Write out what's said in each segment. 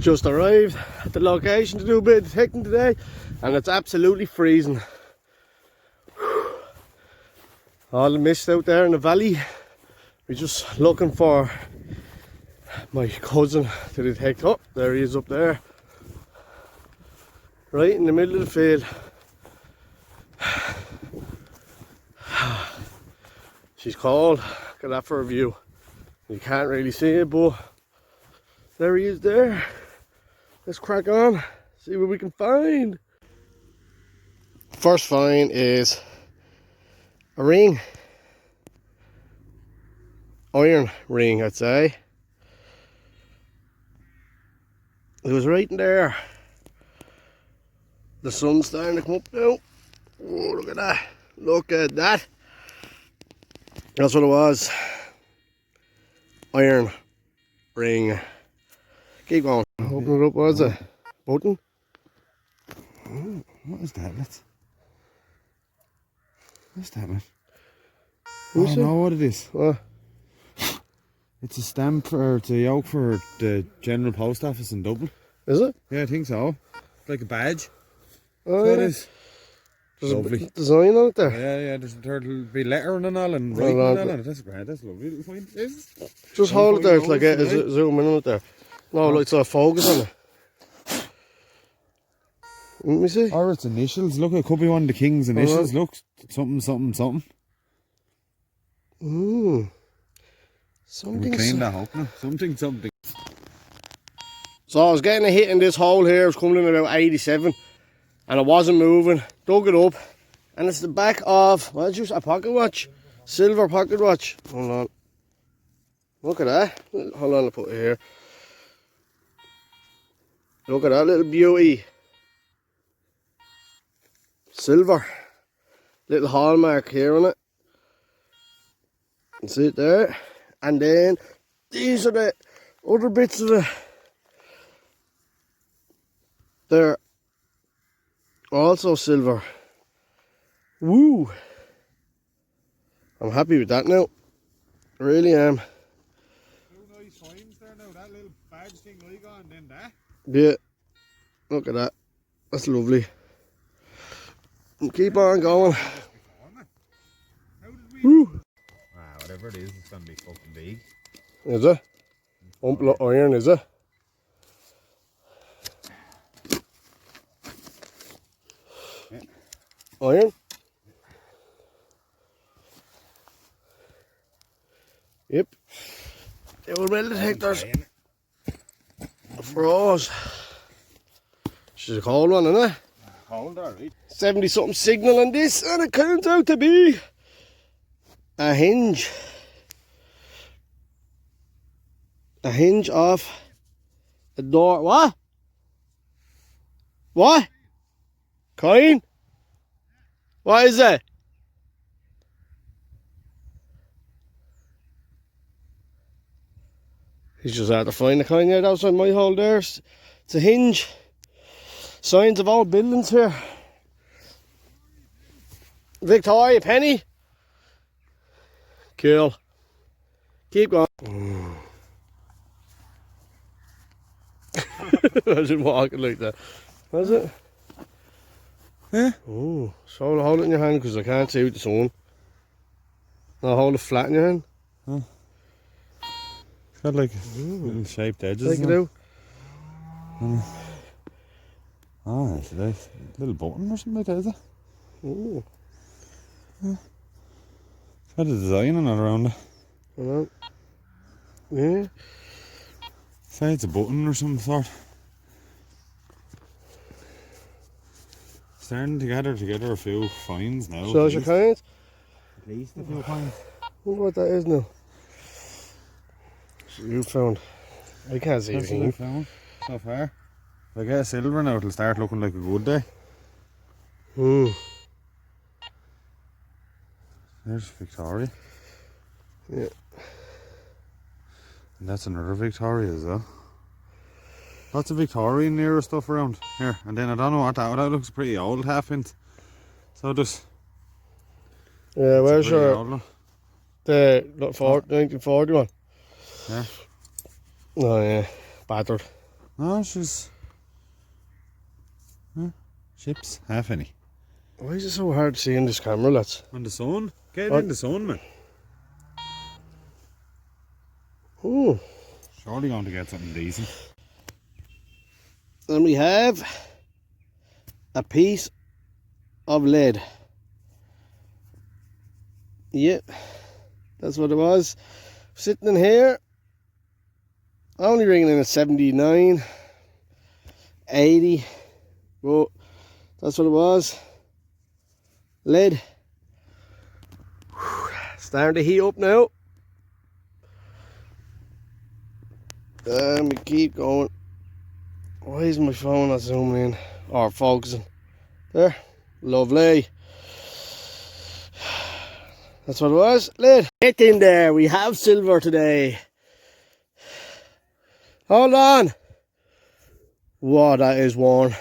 Just arrived at the location to do a bit of detecting today, and it's absolutely freezing. All the mist out there in the valley. We're just looking for my cousin to detect. Oh, there he is up there. Right in the middle of the field. She's called. Got that for a view. You can't really see it, but there he is there. Let's crack on, see what we can find. First find is a ring. Iron ring, I'd say. It was right in there. The sun's starting to come up now. Oh, look at that. Look at that. That's what it was. Iron ring. Keep going. Open it up, what is it? Button? What is that? What's that, man? I Who's don't know what it is. What? It's a stamp, or it's a yoke for the General Post Office in Dublin. Is it? Yeah, I think so. It's like a badge. Oh, So yeah. it is. There's Lovely. a design on it there. Yeah, there'll be lettering and all, and writing and all on it. That's great, that's lovely. Little find. Just hold it there till I get a zoom in on it there. No, like it's a focus on it. Let me see. Or its initials. Look, it could be one of the king's initials. Look, something, something, something. Ooh. Something. We'll clean that up now. Something, something. So I was getting a hit in this hole here. It was coming in about 87. And it wasn't moving. Dug it up. And it's the back of, what is it? A pocket watch. Silver pocket watch. Hold on. Look at that. Hold on, I'll put it here. Look at that little beauty. Silver. Little hallmark here on it. You see it there. And then these are the other bits of it. They're also silver. Woo! I'm happy with that now. I really am. Two nice finds there now. That little badge thing I got, and then that. Yeah. Look at that. That's lovely. And keep on going. Woo! Whatever it is, it's gonna be fucking big. Is it? Ump iron, is it? Yeah. Iron? Yep. They were metal detectors for us. She's a cold one, isn't it? Cold, alright. 70 something signal on this, and it turns out to be a hinge. A hinge off the door. What? What? Coin? What is it? He's just out to find the coin out outside my hole there. It's a hinge. Signs of old buildings here. Victoria penny. Cool. Keep going. Imagine walking like that. Was it? Yeah. Oh, so hold it in your hand because I can't see with the sun. Now hold it flat in your hand. Huh. It's got like little shaped edges. Take it out. Oh, it's a nice little button or something like that, is it? Oh. It's got a design on it around it. Hold on. Yeah. Say it's a button or some sort. Starting to gather together a few finds now. Shows your coins. At least a few finds. Wonder what that is now. You found. I can't see That's what I anything. found so far. If I get a silver now, it'll start looking like a good day. Hmm. There's Victoria. Yeah. And that's another Victoria as well. Lots of Victorian era stuff around here. And then I don't know what that looks pretty old half inch. So just. Yeah, where's pretty your. old one. The 1941? Yeah. Oh, yeah. Battered. No, she's... Chips, half any. Why is it so hard to see in this camera, lads? On the sun? Get What? in the sun, man. Ooh. Surely going to get something decent. And we have a piece of lead. Yep, that's what it was. Sitting in here, only ringing in at 79, 80, but that's what it was. Lead. Starting to heat up now. And we keep going. Why is my phone not zooming in or focusing? There, lovely. That's what it was. Lead. Get in there. We have silver today. Hold on. Wow, that is warm.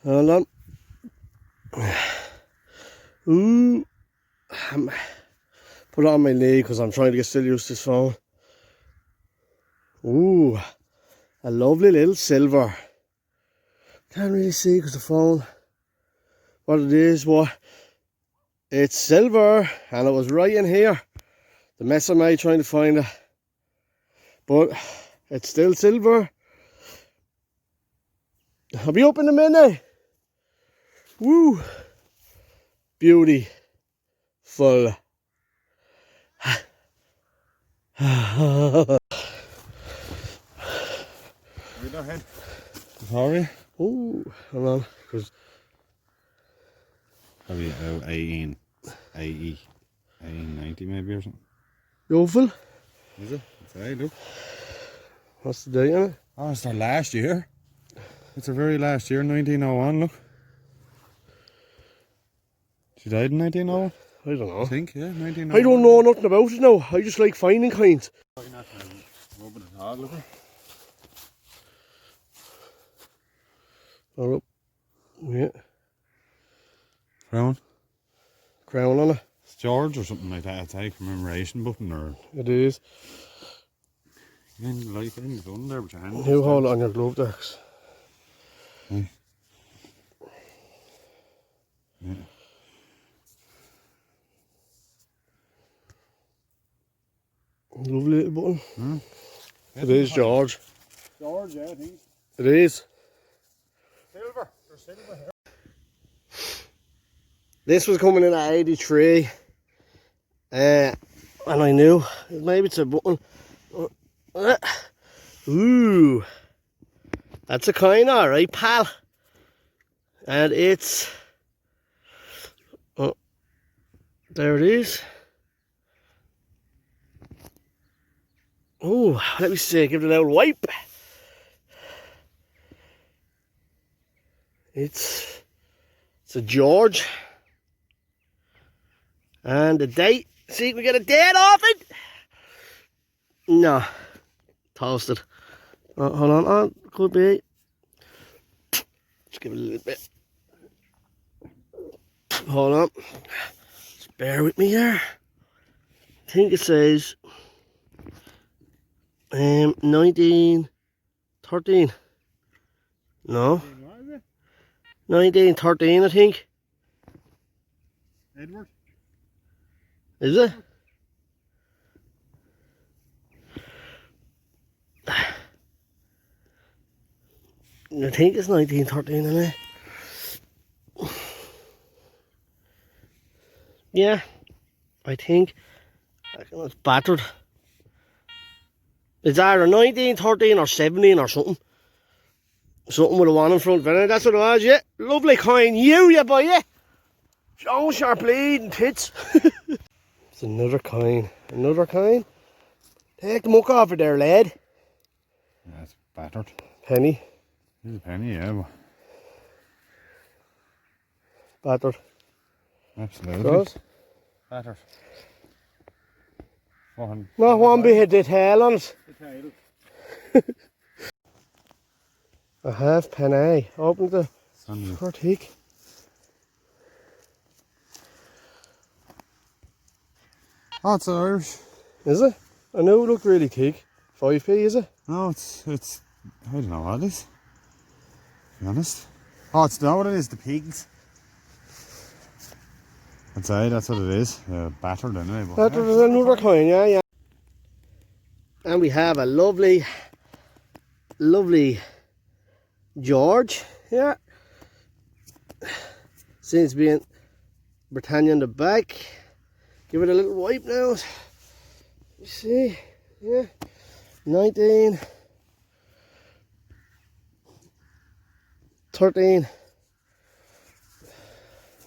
Hold on. Ooh. Put it on my knee because I'm trying to get still used to this phone. Ooh. A lovely little silver. Can't really see because the phone. What it is, what? It's silver, and it was right in here. The mess I made trying to find it. But it's still silver. I'll be up in a minute. Woo. Beauty. Full. Right ahead. Sorry. Ooh, hold on. Because Probably 18, 80, 90 maybe or something. Yofel. Is it? It's alright, look. What's the date on it? Oh, it's their last year. It's their very last year, 1901, look. She died in 1901? I don't know. I think, yeah, 1901. I don't know nothing about it now. I just like finding kinds. Probably not rubbing it hard, look. Or up. Yeah. Crown on it. It's George or something like that. It's a commemoration button or... It is. In the light in the gun there with your hand. You hold it on your glove there. Yeah. Yeah. Lovely little button. Hmm. It is George. George, yeah, I think. It is. Silver. There's silver here. This was coming in at 83. And I knew maybe it's a button. Ooh. That's a coin, alright, pal. And it's... Oh, there it is. Oh, let me see, give it a little wipe. It's a George. And the date. See, we get a date off it. No. Toasted. Oh, hold on. Oh, could be. Just give it a little bit. Hold on. Just bear with me here. I think it says 1913. No. 1913, I think. Edward? Is it? I think it's 1913, isn't it? Yeah, I think. It's battered. It's either 1913 or 17 or something. Something with a one in front. But that's what it was, yeah. Lovely coin. You boy, yeah. Show us your bleeding tits. It's another coin. Another coin. Take the muck off of there, lad. Yeah, it's battered. Penny. It's a penny, yeah. Battered. Absolutely. Gross. Battered. Not one bit of detail on it. A half penny. Open the thick. Oh, it's Irish. Is it? I know it looked really thick. 5p, is it? No, it's I don't know what it is, to be honest. Oh, it's not what it is, the pigs. I'd say that's what it is. Battered anyway. But That was another coin, yeah. And we have a lovely George here. Seems to be in Britannia on the back. Give it a little wipe now. You see, yeah, 19, 13.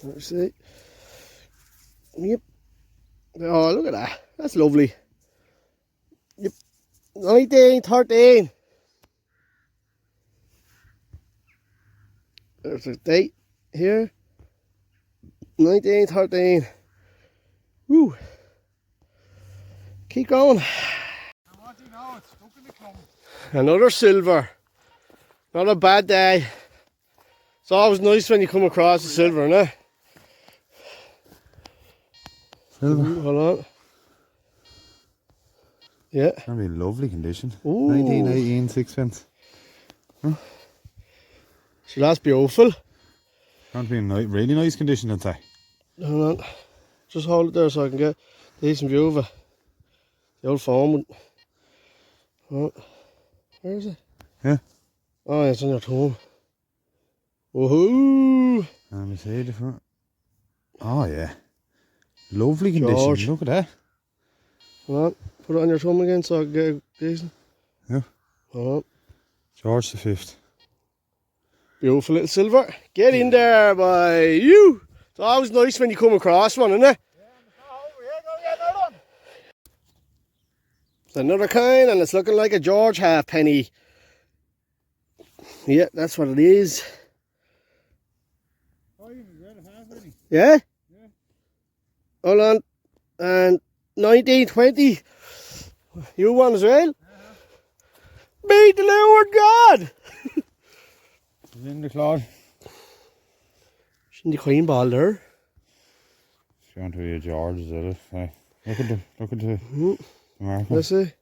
Let's see. Yep. Oh, look at that. That's lovely. Yep. 19, 13. There's a date here. 19, 13. Woo. Keep going. Another silver. Not a bad day. It's always nice when you come across a silver, innit? silver. Hold on. Yeah. It's gonna be in lovely condition. Ooh. 1918 sixpence. Huh? So that's beautiful. Can't be in really nice condition, I'd say. Hold on. Just hold it there so I can get a decent view of it. The old phone. Oh. Where is it? Yeah. Oh, it's on your tongue. Woohoo! Let me see the front. Oh yeah. Lovely condition. George. Look at that. Hold on. Put it on your thumb again so I can get a decent. Yeah. Hold on. George the 5th. Beautiful little silver. Get in there, by you. It's always nice when you come across one, isn't it? It's another coin, and it's looking like a George halfpenny. Yeah, that's what it is. Yeah? Hold on. And 1920. You won as well? Beat the Lord God! It's in the cloud. It's in the queen ball there. It's going to be a George, is it? Hey, look at the marker. Let's see.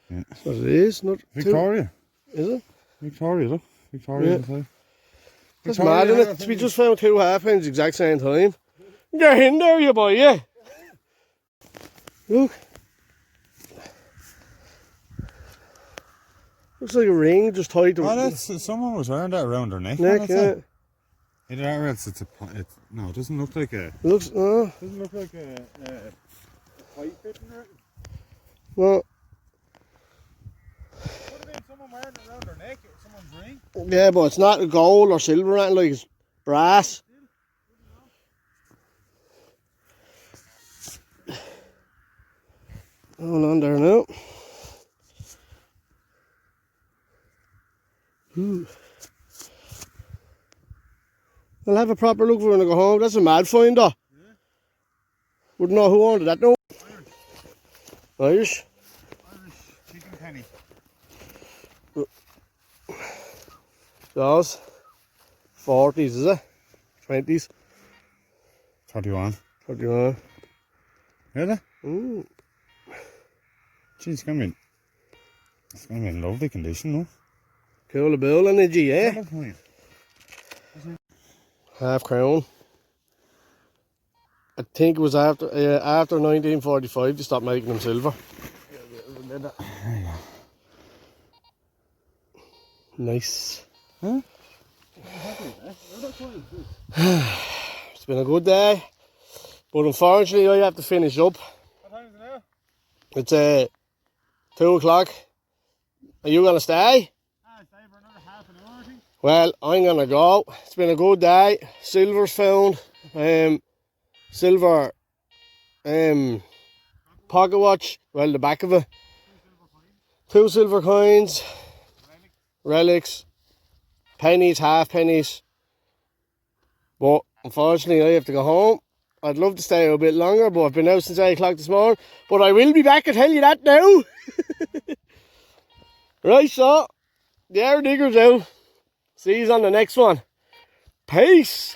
Yeah. That's what it is. Not Victoria. Is it? Victoria, look. Victoria. Yeah. Yeah. That's mad, isn't it? We just found two halfpence exact same time. Get in there, you boy, yeah. Look. Looks like a ring just tied to Oh, that's someone was wearing that around their neck. neck, yeah. Either that or else no, it doesn't look like a. It looks, Doesn't look like a pipe fitting there. well, Could have been someone wearing it around their neck. Someone's ring. yeah, but it's not gold or silver or anything, like it's brass. Hold on there now. Ooh. I'll have a proper look for when I go home. That's a mad find, though. Yeah. Wouldn't know who owned it, that no. Irish. Irish chicken penny. Those 40s, is it? 20s. 31. 31. Really? Ooh. Geez, it's gonna be in lovely condition, no? Cool bill energy, eh? Yeah. Half crown. I think it was after 1945 they stopped making them silver. There you go. Nice. Huh? It's been a good day, but unfortunately I have to finish up. What time is it now? It's 2 o'clock. Are you gonna stay? Stay for another half an hour, I think. Well, I'm gonna go. It's been a good day. Silver's found. Silver pocket watch. Well, the back of it. 2 silver coins. Relics. Pennies, half pennies. But unfortunately I have to go home. I'd love to stay a bit longer, but I've been out since 8 o'clock this morning. But I will be back, I tell you that now. Right, so the air digger's out. See you on the next one. Peace.